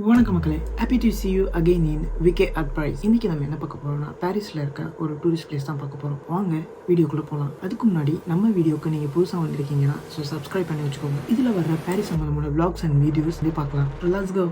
வணக்கம் மக்களே, happy to see you again in VK at price. இன்னைக்கு நம்ம என்ன பார்க்க போறோம்னா பாரிஸ்ல இருக்க ஒரு டூரிஸ்ட் பிளேஸ் தான் பார்க்க போறோம். வாங்க வீடியோக்குள்ள போகலாம். அதுக்கு முன்னாடி நம்ம வீடியோக்கு நீங்க புதுசாக வந்திருக்கீங்கன்னா சப்ஸ்கிரைப் பண்ணி வச்சுக்கோங்க. இதுல வர்ற பாரிஸ் சம்பந்தமான vlogs and வீடியோஸ் பார்க்கலாம். Let's go.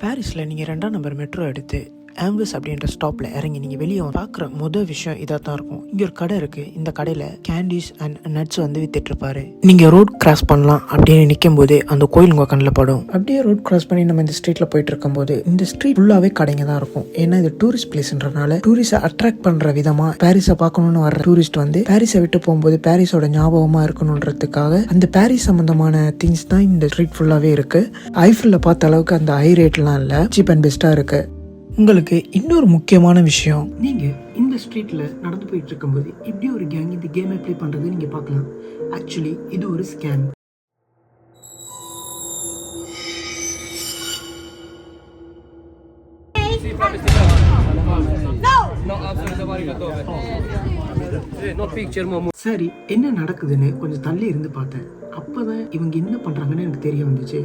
பாரிஸில் நீங்கள் 2ஆம் நம்பர் மெட்ரோ எடுத்து ஆம்பஸ் அப்படின்ற ஸ்டாப்பில் இறங்கி நீங்கள் வெளியே பார்க்குற முதல் விஷயம் இதாக தான் இருக்கும். இங்கே ஒரு கடை இருக்குது. இந்த கடையில் கேண்டீஸ் அண்ட் நட்ஸ் வித்துட்டு இருப்பாரு. நீங்கள் ரோட் கிராஸ் பண்ணலாம் அப்படின்னு நிற்கும் போது அந்த கோயில் உங்கள் கண்ணில் படும். அப்படியே ரோட் கிராஸ் பண்ணி நம்ம இந்த ஸ்ட்ரீட்டில் போயிட்டு இருக்கும்போது இந்த ஸ்ட்ரீட் ஃபுல்லாகவே கடைங்க தான் இருக்கும். ஏன்னா இது டூரிஸ்ட் பிளேஸ்ன்றனால டூரிஸ்டை அட்ராக்ட் பண்ணுற விதமாக பாரிஸை பார்க்கணுன்னு வர டூரிஸ்ட் பாரிஸை விட்டு போகும்போது பாரிஸோட ஞாபகமாக இருக்கணுன்றதுக்காக அந்த பாரிஸ் சம்பந்தமான திங்ஸ் தான் இந்த ஸ்ட்ரீட் ஃபுல்லாகவே இருக்கு. ஐஃபில்ல பார்த்த அளவுக்கு அந்த ஹை ரேட்லாம் இல்லை, சீப் அண்ட் பெஸ்ட்டாக இருக்கு. உங்களுக்கு இன்னொரு முக்கியமான விஷயம், நீங்க இந்த ஸ்ட்ரீட்ல நடந்து போயிட்டு இருக்கும்போது இப்படி ஒரு கேங் இந்த கேமை ப்ளே பண்றது நீங்க பார்க்கலாம். ஆக்சுவலி இது ஒரு ஸ்கேம். சரி, என்ன நடக்குதுன்னு கொஞ்சம் தள்ளி இருந்து பார்த்தேன். அப்பதான் இவங்க என்ன பண்றாங்கன்னு எனக்கு தெரிய வந்துச்சு.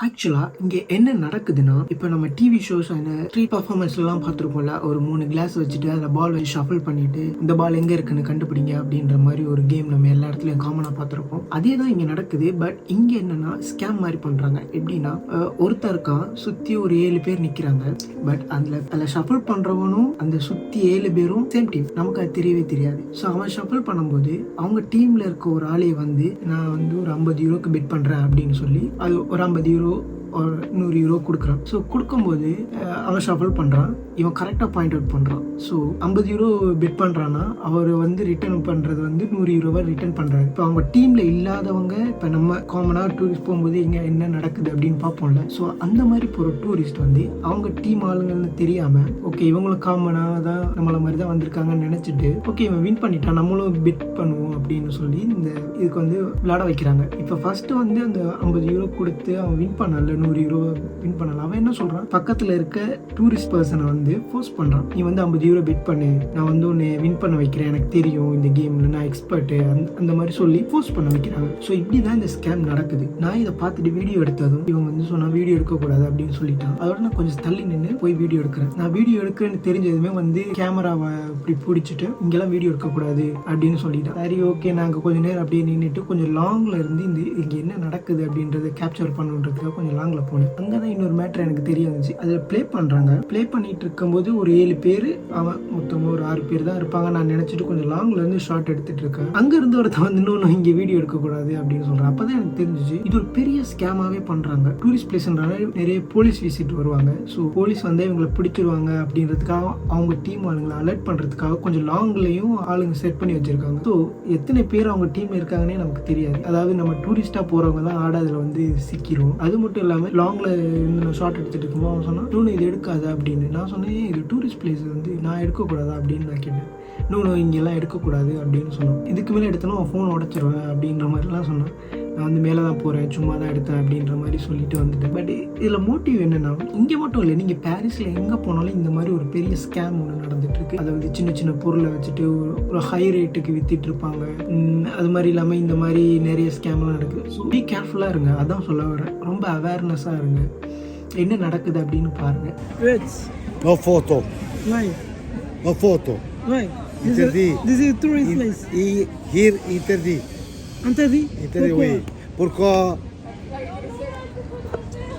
ஆக்சுவலா இங்க என்ன நடக்குதுன்னா, இப்ப நம்ம டிவி ஷோஸ் ஸ்ட்ரீட் பர்ஃபார்மன்ஸ் எல்லாம் பார்த்துருப்போம்ல, ஒரு 3 கிளாஸ் வச்சுட்டு அதுல பால் வச்சு ஷஃபிள் பண்ணிட்டு இந்த பால் எங்க இருக்குன்னு கண்டுபிடிங்க அப்படின்ற மாதிரி ஒரு கேம் நம்ம எல்லா இடத்துலயும் காமனா பார்த்துருப்போம். அதே தான் இங்க நடக்குது. பட் இங்க என்னன்னா ஸ்கேம் மாதிரி பண்றாங்க. எப்படின்னா, ஒருத்தருக்கா சுத்தி ஒரு 7 பேர் நிக்கிறாங்க. பட் அதுல ஷஃபிள் பண்றவனும் அந்த சுத்தி 7 பேரும் சேம் டீம். நமக்கு அது தெரியவே தெரியாது. ஸோ அவன் ஷஃபிள் பண்ணும்போது அவங்க டீம்ல இருக்க ஒரு ஆளையை நான் ஒரு 50 யூரோக்கு பெட் பண்றேன் அப்படின்னு சொல்லி அது ஒரு 50 யூரோ ஒரு 100 யூரோ கொடுக்குறான். ஸோ கொடுக்கும்போது அவன் ஷஃபிள் பண்ணுறான். இவன் கரெக்டாக பாயிண்ட் அவுட் பண்ணுறான். ஸோ 50 யூரோ பெட் பண்ணுறான்னா அவர் ரிட்டர்ன் பண்ணுறது 100 யூரோவை ரிட்டர்ன் பண்ணுறாரு. இப்போ அவங்க டீமில் இல்லாதவங்க, இப்போ நம்ம காமனாக டூரிஸ்ட் போகும்போது இங்கே என்ன நடக்குது அப்படின்னு பார்ப்போம்ல. ஸோ அந்த மாதிரி போகிற டூரிஸ்ட் அவங்க டீம் ஆளுங்கன்னு தெரியாமல், ஓகே இவங்களும் காமனாக தான் நம்மள மாதிரி தான் வந்திருக்காங்கன்னு நினச்சிட்டு, ஓகே இவன் வின் பண்ணிட்டான் நம்மளும் பெட் பண்ணுவோம் அப்படின்னு சொல்லி இதுக்கு விளையாட வைக்கிறாங்க. இப்போ ஃபர்ஸ்ட் அந்த 50 யூரோ கொடுத்து அவன் வின் பண்ணல, 100 யூரோ வின் பண்ணலாம். அவன் என்ன சொல்றான், பக்கத்துல இருக்க டூரிஸ்ட் பர்சனை ஃபோர்ஸ் பண்றான். நீ 50 யூரோ பெட் பண்ணு, நான் உன்னை வின் பண்ண வைக்கிறேன், எனக்கு தெரியும் இந்த கேம்ல நான் எக்ஸ்பர்ட், அந்த மாதிரி சொல்லி ஃபோர்ஸ் பண்ண வைக்கிறாங்க. ஸோ இப்படிதான் இந்த ஸ்கேம் நடக்குது. நான் இதை பார்த்துட்டு வீடியோ எடுத்ததும் இவங்க சொன்னா வீடியோ எடுக்கக்கூடாது அப்படின்னு சொல்லிட்டான். அதோட நான் கொஞ்சம் தள்ளி நின்று போய் வீடியோ எடுக்கிறேன். நான் வீடியோ எடுக்கிறேன்னு தெரிஞ்சதுமே கேமராவை இப்படி பிடிச்சிட்டு இங்கெல்லாம் வீடியோ எடுக்கக்கூடாது அப்படின்னு சொல்லிட்டேன். சரி ஓகே, நாங்கள் கொஞ்சம் நேரம் அப்படியே நின்றுட்டு கொஞ்சம் லாங்ல இருந்து இங்க என்ன நடக்குது அப்படின்றத கேப்சர் பண்ணுன்றதுக்காக கொஞ்சம் லாங்ல போனேன். அங்கதான் இன்னொரு மேட்டர் எனக்கு தெரிய வந்துச்சு. அதுல ப்ளே பண்றாங்க. ப்ளே பண்ணிட்டு இருக்கும்போது ஒரு 7 பேர், அவன் மொத்தமா ஒரு 6 பேர் தான் இருப்பாங்க. நான் நினைச்சிட்டு கொஞ்சம் லாங்ல இருந்து ஷார்ட் எடுத்துட்டு இருக்கேன். அங்க இருந்து ஒருத்தன் இன்னொன்னு இங்க வீடியோ எடுக்க கூடாது அப்படின்னு சொல்றேன். அப்பதான் எனக்கு தெரிஞ்சிச்சு இது ஒரு பெரிய ஸ்கேமாவே பண்றாங்க. டூரிஸ்ட் பிளேஸ்னால நிறைய போலீஸ் விசிட் வருவாங்க. ஸோ போலீஸ் இவங்களை பிடிச்சிருவாங்க அப்படின்றதுக்காக அவங்க டீம் ஆளுங்களை அலர்ட் பண்றதுக்காக கொஞ்சம் லாங்லயும் ஆளுங்க செட் பண்ணி வச்சிருக்காங்க. ஸோ எத்தனை பேர் அவங்க டீம்ல இருக்காங்கன்னே நமக்கு தெரியாது. அதாவது நம்ம டூரிஸ்டா போறவங்க தான் ஆடாதுல சிக்கிறோம். அது மட்டும் இல்லாம லாங்ல இருந்து நான் ஷார்ட் எடுத்துட்டு இருக்கும்போது அவன் சொன்னா இன்னொன்று இது எடுக்காத அப்படின்னு. நான் சொன்னேன் இது டூரிஸ்ட் பிளேஸ் நான் எடுக்கக்கூடாதா அப்படின்னு நான் கேட்டேன். இன்னொன்று இங்கெல்லாம் எடுக்கக்கூடாது அப்படின்னு சொன்னோம். இதுக்கு மேலே எடுத்தனும் அவன் ஃபோன் உடச்சிருவேன் அப்படின்ற மாதிரிலாம் சொன்னான். நான் மேலே தான் போகிறேன், சும்மா தான் எடுத்தேன் அப்படின்ற மாதிரி சொல்லிட்டு வந்துட்டேன். பட் இதில் மோட்டிவ் என்னன்னா, இங்கே மட்டும் இல்லை, நீங்கள் பாரிஸில் எங்கே போனாலும் இந்த மாதிரி ஒரு பெரிய ஸ்கேம் ஒன்று நடந்துட்டு இருக்கு. அதாவது சின்ன சின்ன பொருளை வச்சுட்டு ஒரு ஹை ரேட்டுக்கு வித்திட்டு இருப்பாங்க. அது மாதிரி இல்லாமல் இந்த மாதிரி நிறைய ஸ்கேம்லாம் நடக்குது. ஸோ பி கேர்ஃபுல்லாக இருங்க, அதான் சொல்ல வரேன். ரொம்ப அவேர்னஸாக இருங்க, என்ன நடக்குது அப்படின்னு பாருங்க. No photo. Why? No photo. Why? This is a tourist place. Here interdit. Interdit? Interdit, oui. Pourquoi?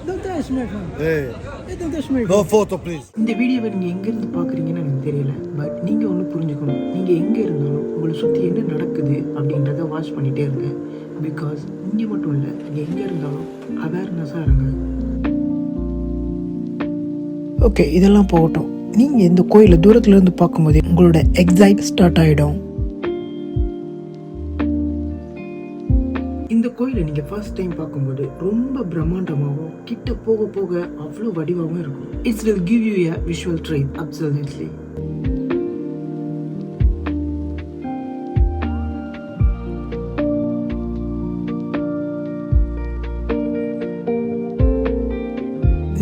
Don't touch my phone. Hey. Don't touch my phone. No photo, please. இந்த வீடியோவை நீங்கள் எங்கேருந்து பார்க்குறீங்கன்னு எனக்கு தெரியல. பட் நீங்கள் ஒன்று புரிஞ்சுக்கணும், நீங்கள் எங்கே இருந்தாலும் உங்களை சுற்றி என்ன நடக்குது அப்படின்றத வாட்ச் பண்ணிகிட்டே இருங்க. பிகாஸ் இங்கே மட்டும் இல்லை, நீங்கள் எங்கே இருந்தாலும் அவேர்னஸாக இருங்க. ஓகே, இதெல்லாம் போகட்டும். நீங்கள் இந்த கோயிலை தூரத்துலேருந்து பார்க்கும்போது உங்களோட எக்ஸைட் ஸ்டார்ட் ஆகிடும். இந்த கோயிலை நீங்கள் ஃபர்ஸ்ட் டைம் பார்க்கும்போது ரொம்ப பிரம்மாண்டமாகவும், கிட்ட போக போக அவ்வளோ வடிவாகவும் இருக்கும். It's will give you a visual trip. Absolutely.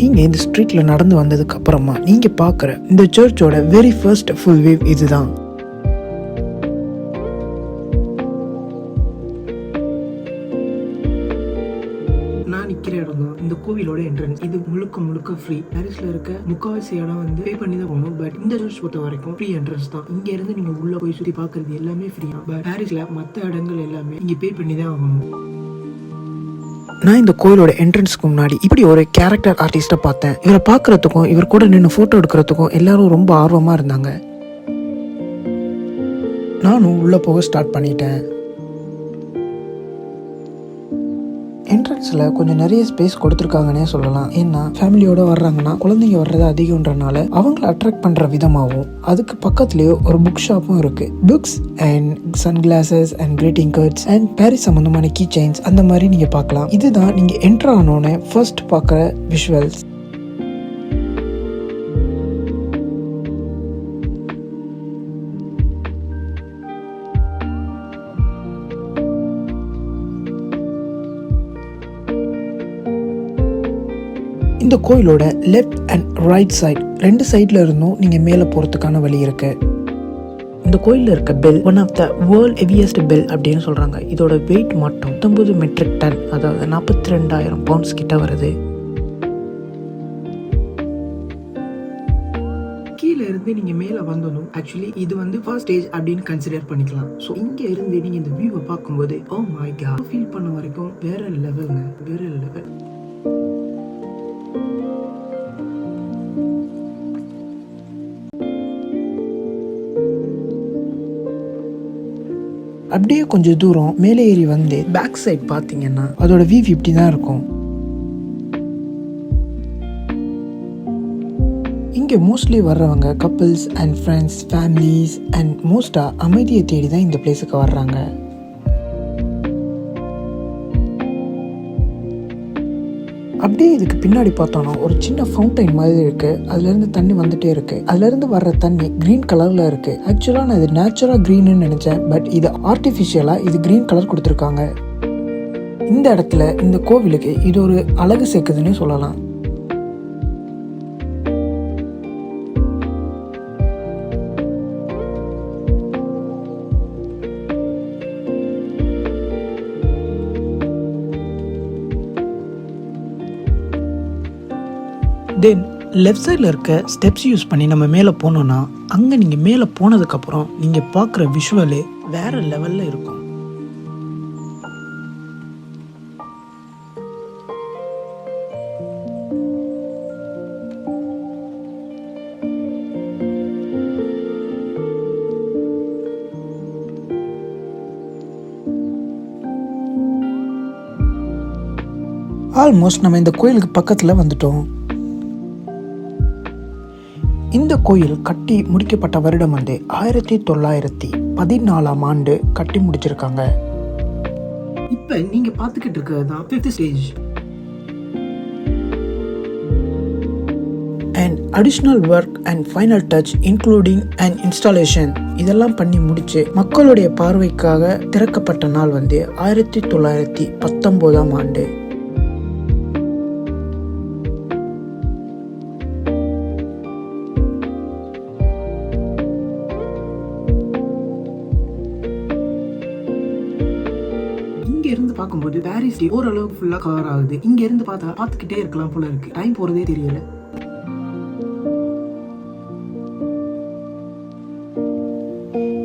நீங்கள் இந்த ஸ்ட்ரீட்டில் நடந்து வந்ததுக்கு அப்புறமா நீங்கள் பார்க்குற இந்த சர்ச்சோட வெரி ஃபர்ஸ்ட் ஃபுல் வேவ் இதுதான். நான் நிற்கிற இடம் தான் இந்த கோவிலோட என்ட்ரன்ஸ். இது முழுக்க முழுக்க ஃப்ரீ. பாரிஸ்ல இருக்க முக்காவாசி இடம் வந்து பே பண்ணி தான் போகணும். பட் இந்த சர்ச் பொறுத்த வரைக்கும் ஃப்ரீ என்ட்ரன்ஸ் தான். இங்க இருந்து நீங்க உள்ள போய் சுற்றி பார்க்கறது எல்லாமே ஃப்ரீ தான். பட் பாரிஸ்ல மற்ற இடங்கள் எல்லாமே நீங்க பே பண்ணி தான் ஆகணும். நான் இந்த கோயிலோட என்ட்ரன்ஸ்க்கு முன்னாடி இப்படி ஒரு கேரக்டர் ஆர்டிஸ்ட்டை பார்த்தேன். இவரை பார்க்கறதுக்கும் இவர் கூட நின்று ஃபோட்டோ எடுக்கிறதுக்கும் எல்லாரும் ரொம்ப ஆர்வமாக இருந்தாங்க. நானும் உள்ளே போக ஸ்டார்ட் பண்ணிட்டேன். என்ட்ரன்ஸில் கொஞ்சம் நிறைய ஸ்பேஸ் கொடுத்துருக்காங்கன்னே சொல்லலாம். ஏன்னா ஃபேமிலியோட வர்றாங்கன்னா குழந்தைங்க வர்றது அதிகம்ன்றனால அவங்கள அட்ராக்ட் பண்ணுற விதமாகவும் அதுக்கு பக்கத்துலேயே ஒரு புக் ஷாப்பும் இருக்குது. Books and sunglasses and greeting cards and Paris சம்மந்தமான கீ செயின்ஸ் அந்த மாதிரி நீங்கள் பார்க்கலாம். இதுதான் நீங்கள் என்ட்ரு ஆனோன்னே ஃபர்ஸ்ட் பார்க்குற விஷுவல்ஸ். இந்த கோயிலோட லெஃப்ட் அண்ட் ரைட் சைட் ரெண்டு சைட்ல இருந்தும் நீங்க மேலே போறதுக்கான வழி இருக்கு. இந்த கோயிலில் இருக்க bell one of the world heaviest bell அப்படின்னு சொல்றாங்க. இதோட வெயிட் மட்டும் 19 மெட்ரிக் டன், அதாவது 42,000 பவுண்ட்ஸ் கிட்ட வருது. கீழே இருந்து நீங்க மேல வந்ததும் ஆக்சுவலி இது வந்து ஃபர்ஸ்ட் ஸ்டேஜ் அப்படின்னு கன்சிடர் பண்ணிக்கலாம். ஸோ இங்க இருந்து நீங்க இந்த வியூவை பார்க்கும்போது ஓ மை காட் ஃபீல் பண்ண வரைக்கும் வேற லெவல்ங்க, வேற லெவல். அப்படியே கொஞ்சம் தூரம் மேலே ஏறி வந்து பேக் சைட் பார்த்தீங்கன்னா அதோட வியூ இப்படி தான் இருக்கும். இங்கே மோஸ்ட்லி வர்றவங்க couples and friends, families and மோஸ்ட்டாக அமைதியை தேடி தான் இந்த பிளேஸுக்கு வர்றாங்க. அப்படியே இதுக்கு பின்னாடி பார்த்தோன்னா ஒரு சின்ன ஃபவுண்டைன் மாதிரி இருக்கு. அதுல இருந்து தண்ணி வந்துட்டே இருக்கு. அதுல இருந்து வர்ற தண்ணி கிரீன் கலர்ல இருக்கு. ஆக்சுவலா நான் இது நேச்சுரலா கிரீன்னு நினைச்சேன். பட் இது ஆர்டிஃபிஷியலா இது கிரீன் கலர் கொடுத்துருக்காங்க. இந்த இடத்துல இந்த கோவிலுக்கு இது ஒரு அழகு சேர்க்குதுன்னு சொல்லலாம். தென் லெஃப்ட் சைடில் இருக்க ஸ்டெப்ஸ் யூஸ் பண்ணி நம்ம மேலே போனோம்னா அங்கே நீங்கள் மேலே போனதுக்கப்புறம் நீங்கள் பார்க்குற விஷுவலு வேற லெவலில் இருக்கும். ஆல்மோஸ்ட் நம்ம இந்த கோயிலுக்கு பக்கத்தில் வந்துட்டோம். இந்த கோயில் கட்டி முடிக்கப்பட்ட வருடம் வந்து 1914ஆம் ஆண்டு கட்டி முடிச்சிருக்காங்க. இப்ப நீங்க பாத்துக்கிட்டு இருக்கிறது தான் 5th stage. And additional work and final touch including and installation இதெல்லாம் பண்ணி முடிச்சு மக்களுடைய பார்வைக்காக திறக்கப்பட்ட நாள் வந்து 1919ஆம் ஆண்டு. இருந்து பார்க்கும்போது பாரிஸ் ஓரளவுக்கு ஃபுல்லா கவர் ஆகுது. இங்க இருந்து பார்த்தா பார்த்துக்கிட்டே இருக்கலாம் போல இருக்கு. டைம் போறதே தெரியல.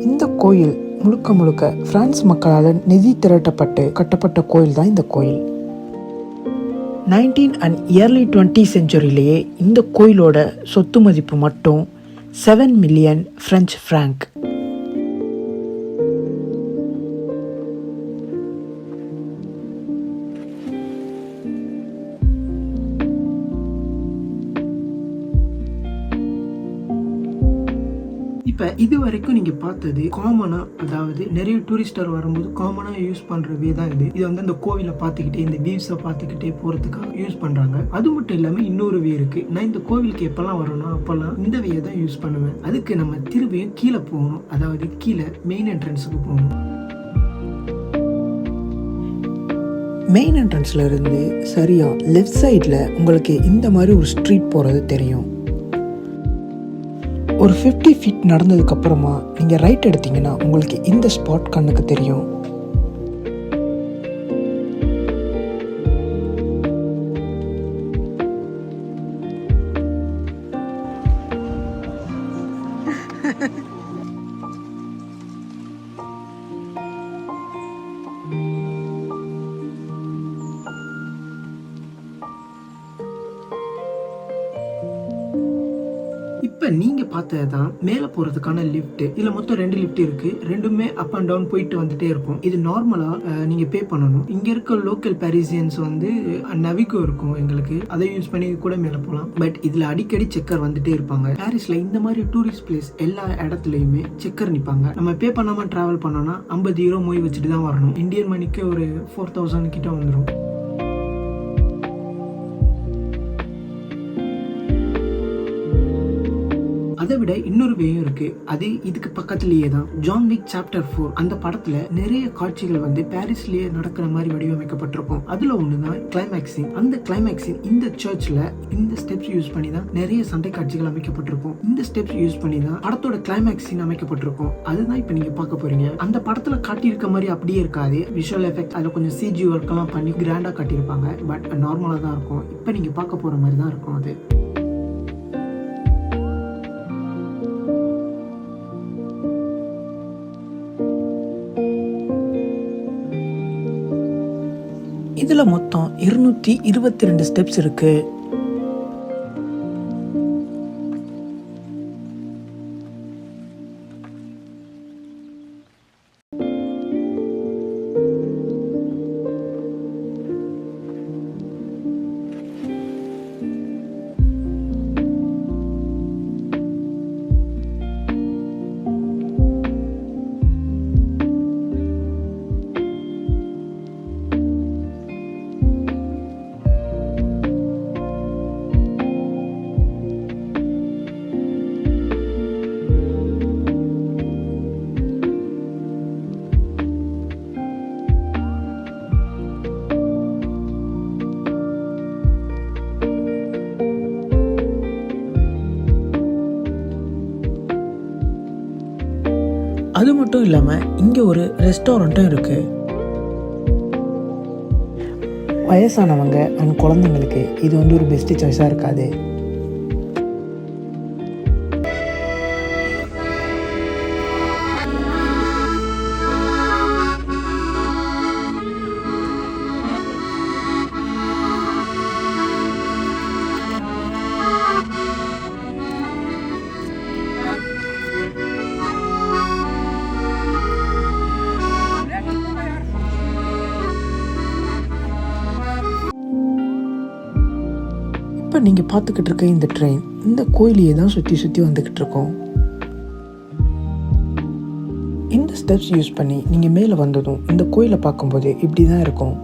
இந்த கோயில் முழுக்க முழுக்க பிரான்ஸ் மக்களால் நிதி திரட்டப்பட்டு கட்டப்பட்ட கோயில் தான் இந்த கோயில். 19 and early 20th செஞ்சுரியிலேயே இந்த கோயிலோட சொத்து மதிப்பு மட்டும் 7 மில்லியன் பிரெஞ்சு பிராங்க். இப்போ இது வரைக்கும் நீங்க பார்த்தது காமனா, அதாவது நிறைய டூரிஸ்டர் வரும்போது காமனா யூஸ் பண்ற வே தான் இது. இது வந்து அந்த கோவிலை பார்த்துக்கிட்டே இந்த வியூஸை பார்த்துக்கிட்டே போறதுக்காக யூஸ் பண்றாங்க. அது மட்டும் இல்லாம இன்னொரு வே இருக்கு. நான் இந்த கோவிலுக்கு எப்பெல்லாம் வரணும் அப்பெல்லாம் இந்த வேயை தான் யூஸ் பண்ணுவேன். அதுக்கு நம்ம திரும்பியும் கீழே போகணும், அதாவது கீழே மெயின் என்ட்ரன்ஸுக்கு போகணும். மெயின் என்ட்ரன்ஸில் இருந்து சரியாக லெஃப்ட் சைடில் உங்களுக்கு இந்த மாதிரி ஒரு ஸ்ட்ரீட் போகிறது தெரியும். ஒரு 50 ஃபீட் நடந்ததுக்கப்புறமா நீங்கள் ரைட் எடுத்தீங்கன்னா உங்களுக்கு இந்த ஸ்பாட் கண்ணுக்கு தெரியும். இப்போ நீங்கள் பார்த்தது தான் மேலே போகிறதுக்கான லிஃப்ட். இதில் மொத்தம் 2 லிஃப்ட் இருக்குது. ரெண்டுமே அப் அண்ட் டவுன் போயிட்டு வந்துட்டே இருக்கும். இது நார்மலாக நீங்கள் பே பண்ணணும். இங்கே இருக்க லோக்கல் பாரிசியன்ஸ் வந்து நவிகோ இருக்கும் எங்களுக்கு, அதை யூஸ் பண்ணி கூட மேலே போகலாம். பட் இதில் அடிக்கடி செக்கர் வந்துட்டே இருப்பாங்க. பாரிஸில் இந்த மாதிரி டூரிஸ்ட் பிளேஸ் எல்லா இடத்துலையுமே செக்கர் நிற்பாங்க. நம்ம பே பண்ணாமல் ட்ராவல் பண்ணோன்னா 50 யூரோ மொய் வச்சுட்டு தான் வரணும். இந்தியன் மணிக்கு ஒரு 4000 கிட்ட வந்துடும். அதை விட இன்னொரு வேயும் இருக்கு. அது இதுக்கு பக்கத்திலேயே தான். ஜான் விக் சாப்டர் 4 அந்த படத்துல நிறைய காட்சிகள் வந்து பாரிஸ்லயே நடக்கிற மாதிரி வடிவமைக்கப்பட்டிருக்கும். அதுல ஒண்ணுதான் கிளைமேக்ஸிங். அந்த கிளைமேக்ஸிங் இந்த சர்ச்ல இந்த ஸ்டெப்ஸ் யூஸ் பண்ணி தான் நிறைய சண்டை காட்சிகள் அமைக்கப்பட்டிருக்கும். இந்த ஸ்டெப்ஸ் யூஸ் பண்ணி தான் படத்தோட கிளைமேக்ஸிங் அமைக்கப்பட்டிருக்கும். அதுதான் இப்ப நீங்க பார்க்க போறீங்க. அந்த படத்துல காட்டியிருக்க மாதிரி அப்படியே இருக்காது. விஷுவல் எஃபெக்ட் அதுல கொஞ்சம் சிஜி ஒர்க் எல்லாம் பண்ணி கிராண்டா காட்டியிருப்பாங்க. பட் நார்மலா தான் இருக்கும். இப்ப நீங்க பார்க்க போற மாதிரி தான் இருக்கும் அது. இதுல மொத்தம் 222 ஸ்டெப்ஸ் இருக்கு. அது மட்டும் இல்லாமல் இங்கே ஒரு ரெஸ்டாரண்ட்டும் இருக்குது. வயசானவங்க அண்ட் குழந்தைங்களுக்கு இது வந்து ஒரு பெஸ்ட் சாய்ஸாக இருக்காது. இப்போ நீங்கள் பார்த்துக்கிட்டு இருக்க இந்த ட்ரெயின் இந்த கோயிலையே தான் சுற்றி சுற்றி வந்துக்கிட்டு இருக்கோம். இந்த ஸ்டெப்ஸ் யூஸ் பண்ணி நீங்கள் மேலே வந்ததும் இந்த கோயிலை பார்க்கும்போது இப்படி தான் இருக்கும்.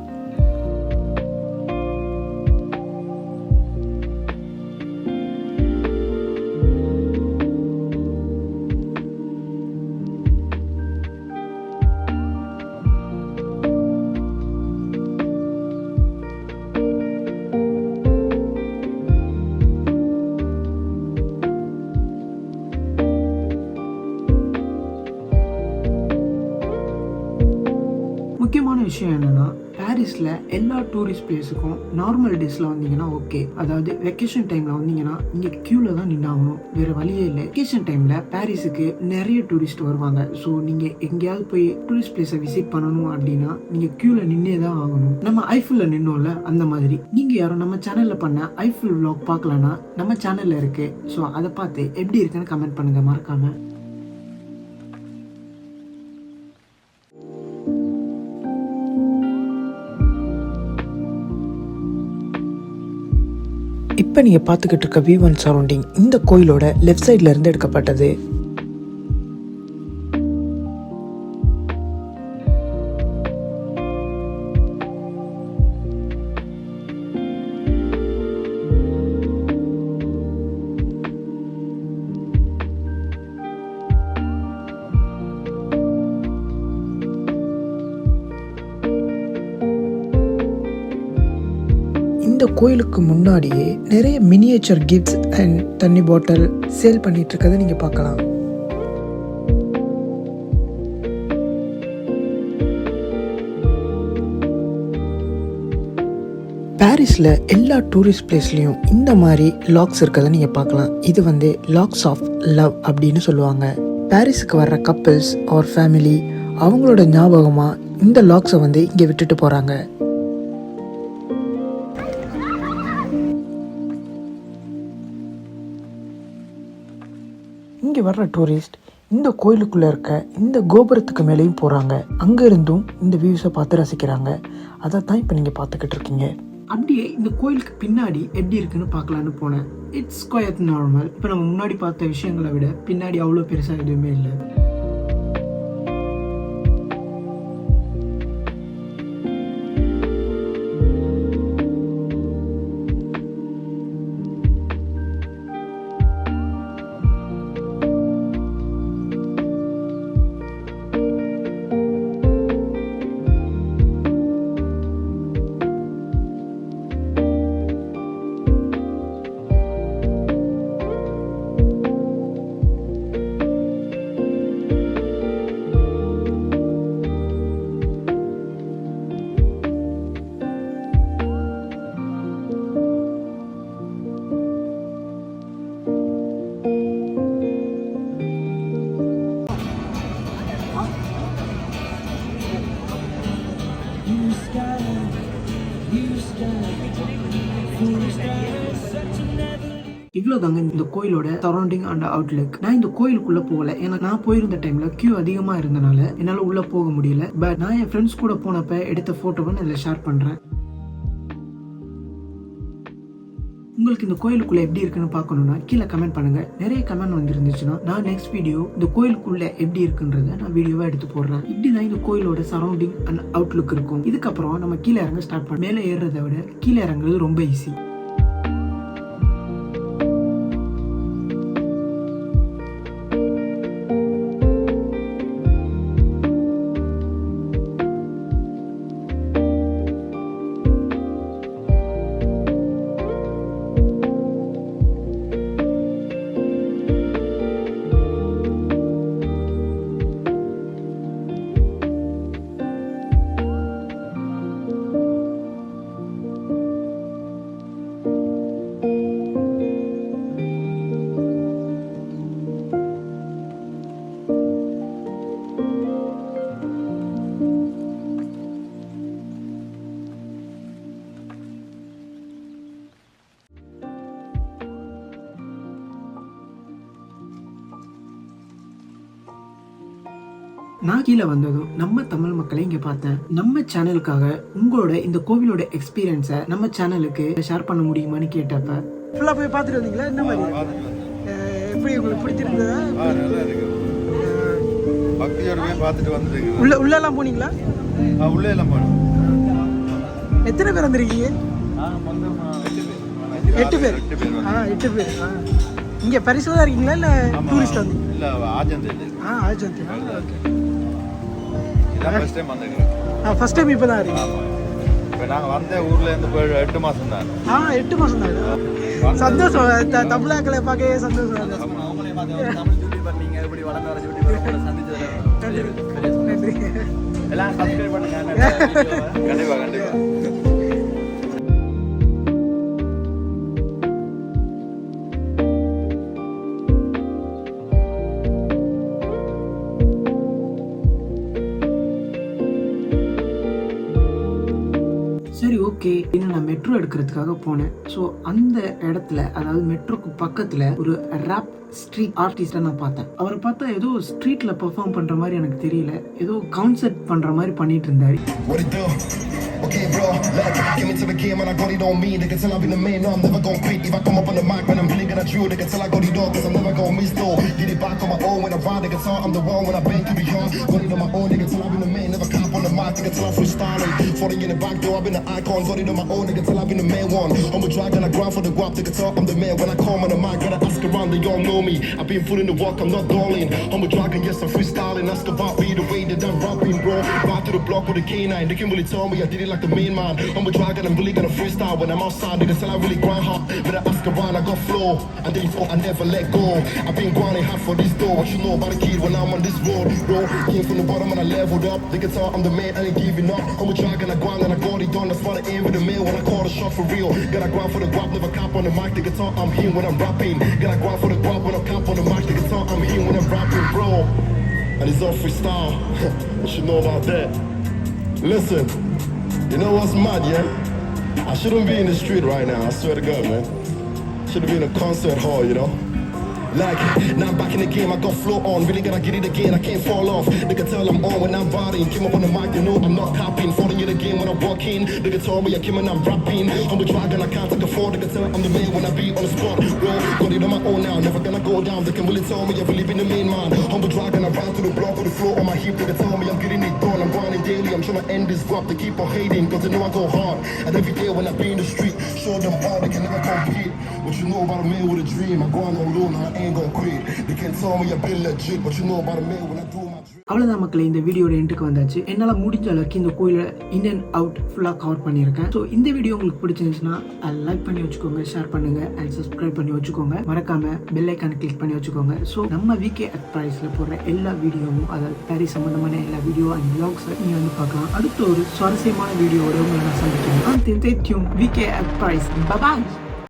முக்கியமான விஷயம் என்னன்னா, பாரிஸில் எல்லா டூரிஸ்ட் பிளேஸுக்கும் நார்மல் டேஸில் வந்தீங்கன்னா ஓகே. அதாவது வெக்கேஷன் டைமில் வந்தீங்கன்னா நீங்கள் க்யூவில் தான் நின்னாகணும், வேறு வழியே இல்லை. வெக்கேஷன் டைமில் பாரிஸுக்கு நிறைய டூரிஸ்ட் வருவாங்க. ஸோ நீங்கள் எங்கேயாவது போய் டூரிஸ்ட் பிளேஸை விசிட் பண்ணணும் அப்படின்னா நீங்கள் க்யூவில் நின்னே தான் ஆகணும். நம்ம ஐஃபில் நின்னோம்ல அந்த மாதிரி. நீங்கள் யாரும் நம்ம சேனலில் பண்ண ஐஃபில் விளாக் பார்க்கலன்னா நம்ம சேனலில் இருக்குது. ஸோ அதை பார்த்து எப்படி இருக்குன்னு கமெண்ட் பண்ணுங்கள் மறக்காமல். இப்போ நீங்கள் பார்த்துக்கிட்டு இருக்க வியூ அண்ட் சரௌண்டிங் இந்த கோயிலோட லெஃப்ட் சைடில் இருந்து எடுக்கப்பட்டது. இந்த கோயிலுக்கு முன்னாடியே நிறைய மினியேச்சர் கிஃப்ட்ஸ் அண்ட் தண்ணி பாட்டில் சேல் பண்ணிட்டு இருக்கதை நீங்க பார்க்கலாம். பாரிஸில் எல்லா டூரிஸ்ட் பிளேஸ்லேயும் இந்த மாதிரி லாக்ஸ் இருக்கிறத நீங்கள் பார்க்கலாம். இது வந்து லாக்ஸ் ஆஃப் லவ் அப்படின்னு சொல்லுவாங்க. பாரிஸுக்கு வர்ற கப்பிள்ஸ் ஆர் ஃபேமிலி அவங்களோட ஞாபகமாக இந்த லாக்ஸை வந்து இங்கே விட்டுட்டு போகிறாங்க. இங்கே வர்ற டூரிஸ்ட் இந்த கோயிலுக்குள்ளே இருக்க இந்த கோபுரத்துக்கு மேலேயும் போகிறாங்க. அங்கே இருந்தும் இந்த வியூஸை பார்த்து ரசிக்கிறாங்க. அதை தான் இப்போ நீங்கள் பார்த்துக்கிட்டு இருக்கீங்க. அப்படியே இந்த கோயிலுக்கு பின்னாடி எப்படி இருக்குன்னு பார்க்கலான்னு போனேன். It's quite normal. இப்போ நம்ம முன்னாடி பார்த்த விஷயங்களை விட பின்னாடி அவ்வளோ பெருசாக எதுவுமே இல்லை. இவ்வளோதாங்க இந்த கோயிலோட சரௌண்டிங் அண்ட் அவுட்லுக். நான் இந்த கோயிலுக்குள்ள போகல, ஏன்னா நான் போயிருந்த டைம்ல கியூ அதிகமா இருந்தனால என்னால உள்ள போக முடியல. பட் நான் என் ஃப்ரெண்ட்ஸ் கூட போனப்ப எடுத்த போட்டோவை நான் இதில் ஷேர் பண்றேன். உங்களுக்கு இந்த கோயிலுக்குள்ள எப்படி இருக்குன்னு பார்க்கணும்னா கீழே கமெண்ட் பண்ணுங்க. நிறைய கமெண்ட் வந்துருந்துச்சுன்னா நான் நெக்ஸ்ட் வீடியோ இந்த கோயிலுக்குள்ள எப்படி இருக்குன்றத நான் வீடியோவா எடுத்து போடுறேன். இப்படிதான் இந்த கோயிலோட சரௌண்டிங் அண்ட் அவுட்லுக் இருக்கும். இதுக்கப்புறம் நம்ம கீழே இறங்க ஸ்டார்ட் பண்ண. மேலே ஏறுறதை விட கீழே இறங்குறது ரொம்ப ஈஸி. நான் கீழே வந்ததும் நம்ம தமிழ் மக்களை இங்கே பார்த்தேன். நம்ம சேனலுக்காக உங்களோட இந்த கோவிலோட எக்ஸ்பீரியன்ஸை நம்ம சேனலுக்கு ஷேர் பண்ண முடியுமான்னு கேட்டப்ப ஃபுல்லாக போய் பார்த்துட்டு வந்தீங்களா? என்ன மாதிரி எப்படி உங்களுக்கு பிடிச்சிருந்ததா? பக்தியோட போய் பார்த்துட்டு வந்துருக்கீங்க. உள்ளெல்லாம் போனீங்களா? உள்ளே எல்லாம் போனோம். எத்தனை பேர் வந்திருக்கீங்க? 8 பேர். 8 பேர். இங்கே பரிசுல தான் இருக்கீங்களா இல்லை டூரிஸ்ட் வந்து? இல்லை, ஆஜந்தி. ஆஜந்தி. ஃபர்ஸ்ட் டைம் வந்திருக்கேன். ஃபர்ஸ்ட் டைம் இப்போ தான் இருக்கீங்க. இப்போ நாங்கள் வந்த ஊரில் இருந்து 8 மாதம் தான். 8 மாதம் தான். சந்தோஷம். தமிழாக்களை பார்க்கவே சந்தோஷம். நன்றி. எல்லாம் சப்ஸ்கிரைப் பண்ணுங்க. கண்டிப்பாக கண்டிப்பாக. சரி, ஓகே. இன்னும் நான் மெட்ரோ எடுக்கிறதுக்காக போனேன். ஸோ அந்த இடத்துல, அதாவது மெட்ரோக்கு பக்கத்தில் ஒரு ராப் ஸ்ட்ரீட் ஆர்டிஸ்டை நான் பார்த்தேன். அவரை பார்த்தா ஏதோ ஸ்ட்ரீட்டில் பெர்ஃபார்ம் பண்ணுற மாதிரி எனக்கு தெரியல, ஏதோ கான்சர்ட் பண்ணுற மாதிரி பண்ணிட்டு இருந்தாரு. Okay, bro, like, get me to the game and I got it on me. They can tell I've been the man, no, I'm never gonna quit. If I come up on the mic when I'm blinking at you, they can tell I got it all, cause I'm never gonna miss though. Get it back on my own when I ride the guitar, I'm the one when I bang to be young. Got it on my own, they can tell I've been the man, never cap on the mic, they can tell I'm freestyling. Falling in the back door, I've been the icon, got it on my own, they can tell I've been the man one. I'm a dragon, I grind for the guap, they can tell I'm the man. When I come on the mic, gotta ask around, they all know me. I've been putting the work, I'm not darling. I'm a dragon, yes, I'm freestyling. Ask about me the way that I'm rapping, bro. Back to the block with the K9, they can really tell me I did it like like the main man. I'm a dragon, I'm really gonna freestyle when I'm outside. Niggas tell I really grind hard. But I ask around, I got flow. And they thought I never let go. I've been grinding hard for this door. What you know about a kid when I'm on this road, bro? Came from the bottom and I leveled up. They can tell I'm the man, I ain't giving up. I'm a dragon, I grind and I got it done. That's why I aim with the mail when I call the shot for real. Gotta grind for the guap, never cap on the mic. They can tell I'm here when I'm rapping. Gotta grind for the guap when I cap on the mic. They can tell I'm here when I'm rapping, bro. And it's all freestyle. What you know about that? Listen, you know what's mad, yeah? I shouldn't be in the street right now, I swear to God, man. Should've been in a concert hall, you know? Like, now I'm back in the game, I got flow on. Really gotta get it again, I can't fall off. They can tell I'm on when I'm bodying. Came up on the mic, they know I'm not capping. Falling in the game when I walk in. They can tell me I came and I'm rapping. I'm a dragon, I can't take a fall. They can tell I'm the man when I be on the spot. Bro, got it on my own now, never gonna go down. They can really tell me I believe in the main man. I'm a dragon, I run to the block with the flow on my hip. They can tell me I'm getting it done. I'm grinding daily, I'm trying to end this guap. They keep on hating, cause they know I go hard. And every day when I be in the street, show them all they can never compete. What you know about a man with a dream? I go on alone, I ain't gonna quit. They can't tell me I've been legit. What you know about a man when I do my dream? அவ்வளோதான் மக்களே, இந்த வீடியோட எண்டுக்கு வந்தாச்சு. என்னால் முடிஞ்ச அளவுக்கு இந்த கோயிலை இன் அண்ட் அவுட் ஃபுல்லாக கவர் பண்ணியிருக்கேன். ஸோ இந்த வீடியோ உங்களுக்கு பிடிச்சிருந்துச்சுன்னா லைக் பண்ணி வச்சுக்கோங்க, ஷேர் பண்ணுங்கள் அண்ட் சப்ஸ்கிரைப் பண்ணி வச்சுக்கோங்க. மறக்காமல் பெல் ஐக்கானை கிளிக் பண்ணி வச்சுக்கோங்க. ஸோ நம்ம விகே அட் ப்ரைஸில் போடுற எல்லா வீடியோவும், அதாவது பாரிஸ் சம்மந்தமான எல்லா வீடியோ அண்ட் விளாக்ஸை நீங்கள் வந்து பார்க்கலாம். அடுத்த ஒரு சுவாரஸ்யமான வீடியோவோட உங்களை நான் சந்திக்கிறேன். Stay tuned. VK at price. Bye bye.